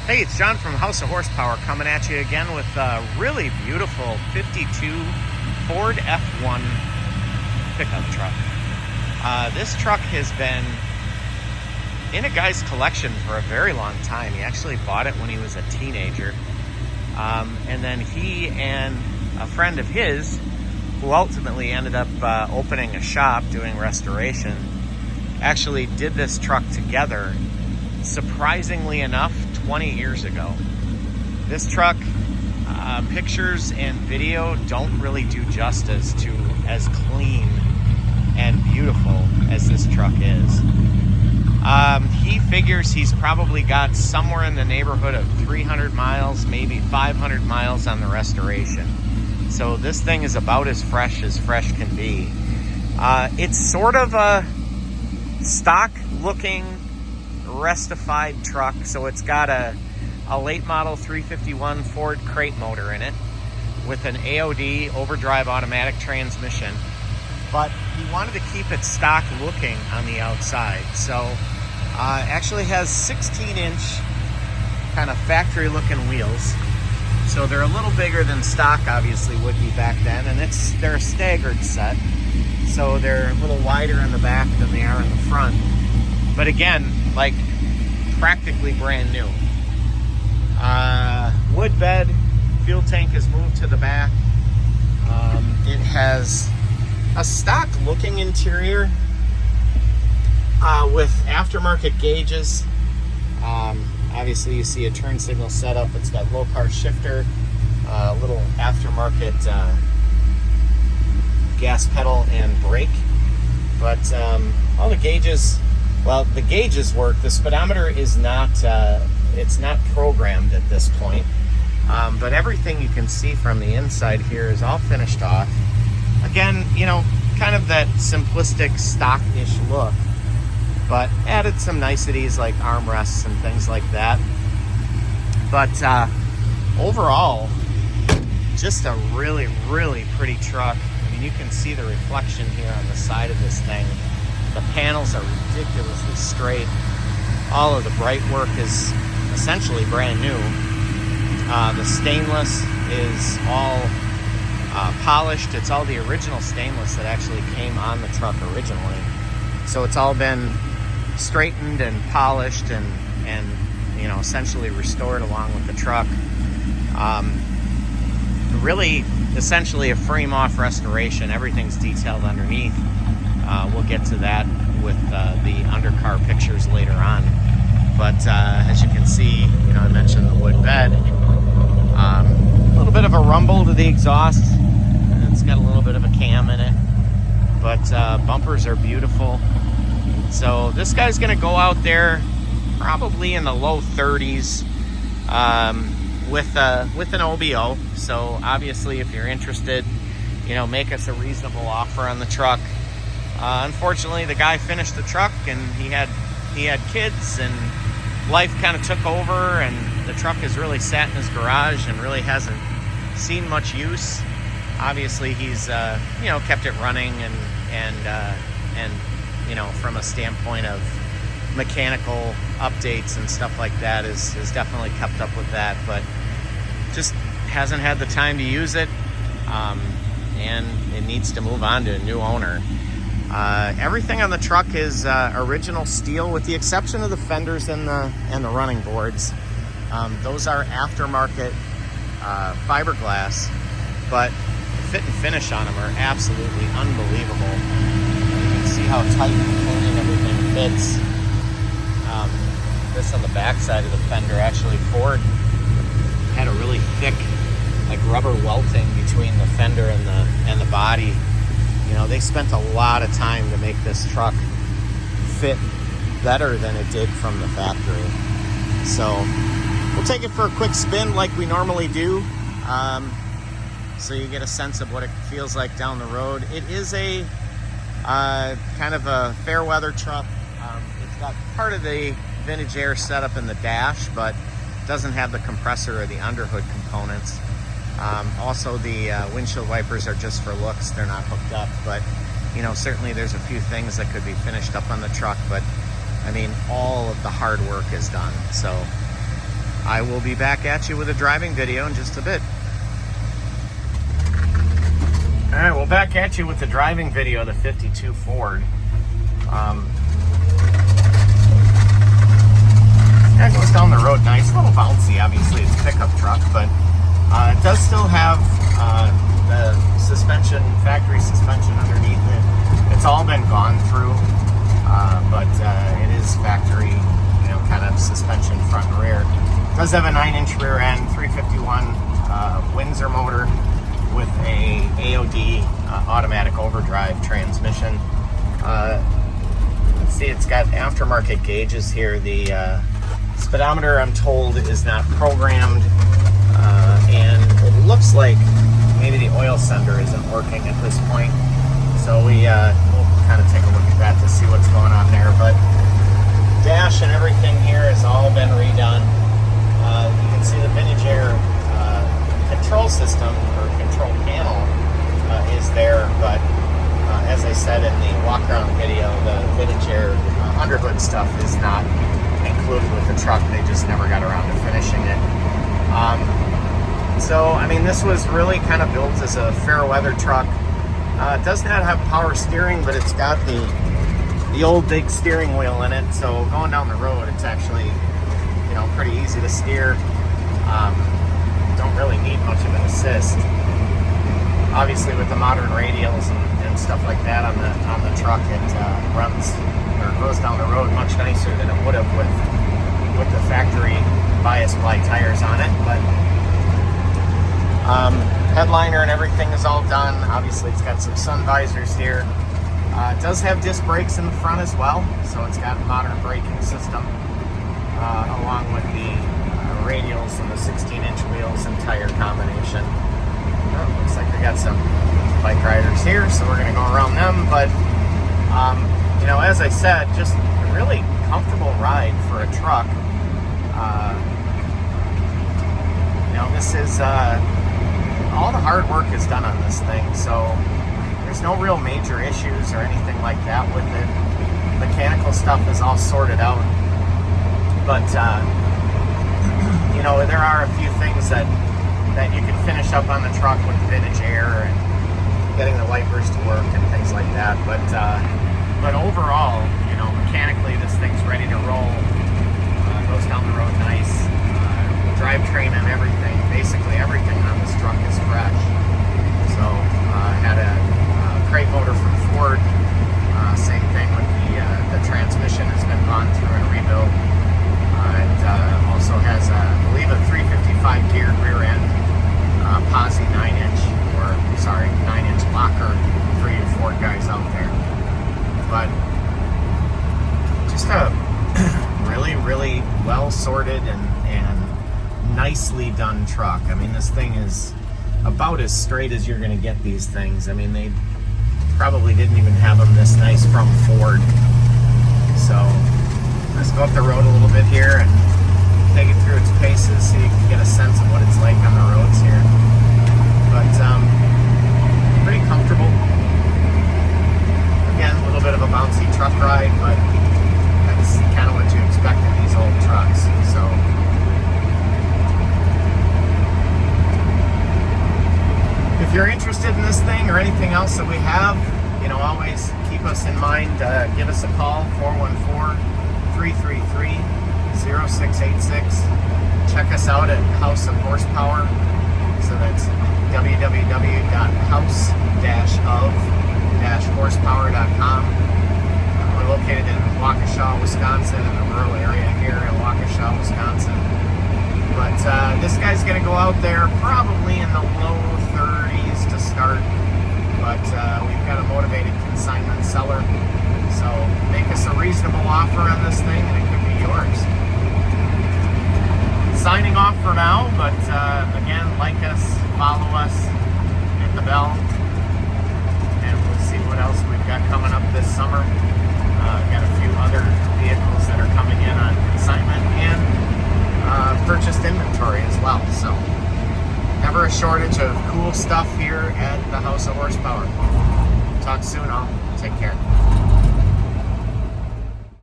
Hey, it's John from House of Horsepower coming at you again with a really beautiful 52 Ford F1 pickup truck. This truck has been in a guy's collection for a very long time. He actually bought it when he was a teenager. And then he and a friend of his, who ultimately ended up opening a shop doing restoration, actually did this truck together, surprisingly enough, 20 years ago. This truck, pictures and video don't really do justice to as clean and beautiful as this truck is. He figures he's probably got somewhere in the neighborhood of 300 miles, maybe 500 miles on the restoration. So this thing is about as fresh can be. It's sort of a stock looking restified truck, so it's got a late model 351 Ford crate motor in it with an AOD overdrive automatic transmission, but he wanted to keep it stock looking on the outside. So actually has 16-inch kind of factory looking wheels, so they're a little bigger than stock obviously would be back then, and they're a staggered set, so they're a little wider in the back than they are in the front. But again, like practically brand new. Wood bed, fuel tank is moved to the back. It has a stock looking interior with aftermarket gauges. Obviously you see a turn signal setup. It's got low car shifter, a little aftermarket gas pedal and brake. But all the gauges, well, the gauges work. The speedometer is not, it's not programmed at this point. But everything you can see from the inside here is all finished off. Again, you know, kind of that simplistic stock-ish look, but added some niceties like armrests and things like that. But overall, just a really, really pretty truck. I mean, you can see the reflection here on the side of this thing. The panels are ridiculously straight. All of the bright work is essentially brand new. The stainless is all polished. It's all the original stainless that actually came on the truck originally. So it's all been straightened and polished and you know, essentially restored along with the truck. Really, essentially a frame-off restoration. Everything's detailed underneath. We'll get to that with the undercar pictures later on. But as you can see, you know, I mentioned the wood bed. A little bit of a rumble to the exhaust. It's got a little bit of a cam in it. But bumpers are beautiful. So this guy's going to go out there probably in the low 30s with an OBO. So obviously, if you're interested, you know, make us a reasonable offer on the truck. Unfortunately, the guy finished the truck and he had kids and life kind of took over, and the truck has really sat in his garage and really hasn't seen much use. Obviously, he's you know, kept it running and you know, from a standpoint of mechanical updates and stuff like that, is definitely kept up with that, but just hasn't had the time to use it, and it needs to move on to a new owner. Everything on the truck is original steel, with the exception of the fenders and the running boards. Those are aftermarket fiberglass, but the fit and finish on them are absolutely unbelievable. You can see how tight and clean everything fits. This on the back side of the fender, actually Ford had a really thick, like, rubber welting between the fender and the body. You know, they spent a lot of time to make this truck fit better than it did from the factory. So we'll take it for a quick spin like we normally do, so you get a sense of what it feels like down the road. It is a kind of a fair weather truck. It's got part of the vintage air setup in the dash, but doesn't have the compressor or the underhood components. Also, the windshield wipers are just for looks. They're not hooked up, but you know, certainly there's a few things that could be finished up on the truck, but I mean, all of the hard work is done. So I will be back at you with a driving video in just a bit. All right, well, back at you with the driving video of the 52 Ford. Yeah, it goes down the road nice, a little bouncy. Obviously, it's a pickup truck, but it does still have the suspension, factory suspension underneath it. It's all been gone through, but it is factory, you know, kind of suspension front and rear. It does have a 9-inch rear end, 351 Windsor motor with a AOD automatic overdrive transmission. Let's see, it's got aftermarket gauges here. The speedometer, I'm told, is not programmed, and it looks like maybe the oil sender isn't working at this point. So we'll kind of take a look at that to see what's going on there. But dash and everything here has all been redone. You can see the vintage air control system or control panel is there, but as I said in the walk around video, the vintage air underhood stuff is not included with the truck. They just never got around to finishing it. So I mean, this was really kind of built as a fair weather truck. It does not have power steering, but it's got the old big steering wheel in it, so going down the road it's actually, you know, pretty easy to steer. Don't really need much of an assist. Obviously, with the modern radials and stuff like that on the truck, it runs or goes down the road much nicer than it would have with the factory bias ply tires on it. But headliner and everything is all done. Obviously, it's got some sun visors here. It does have disc brakes in the front as well, so it's got a modern braking system along with the radials and the 16-inch wheels and tire combination. Oh, looks like we got some bike riders here, so we're going to go around them. But you know, as I said, just a really comfortable ride for a truck. You know, this is all the hard work is done on this thing, so there's no real major issues or anything like that with it. Mechanical stuff is all sorted out, but you know, there are a few things that you can finish up on the truck with vintage air and getting the wipers to work and things like that. But overall, you know, mechanically this thing's ready to roll. Goes down the road nice. Drivetrain and everything, basically everything on this truck is fresh. So had a crate motor from Ford. Same thing with the transmission has been gone through and rebuilt. It also has, I believe, a 355 geared rear end, posi 9-inch, or sorry, 9-inch locker for you Ford guys out there. But just a really, really well sorted and nicely done truck. I mean, this thing is about as straight as you're going to get these things. I mean, they probably didn't even have them this nice from Ford. So let's go up the road a little bit here and take it through its paces so you can get a sense of what it's like on the roads here. But pretty comfortable. Again, a little bit of a bouncy truck ride, but that's kind of what you expect in these old trucks. So if you're interested in this thing or anything else that we have, you know, always keep us in mind. Give us a call, 414-333-0686. Check us out at House of Horsepower. So that's www.house-of-horsepower.com. We're located in Waukesha, Wisconsin, in the rural area here in Waukesha, Wisconsin. But this guy's going to go out there probably in the low 30s to start. But we've got a motivated consignment seller. So make us a reasonable offer on this thing and it could be yours. Signing off for now, but again, like us, follow us, hit the bell, and we'll see what else we've got coming up this summer. Got a few other vehicles that are coming in on consignment and purchased inventory as well. So never a shortage of cool stuff here at the House of Horsepower. Talk soon, all. Take care.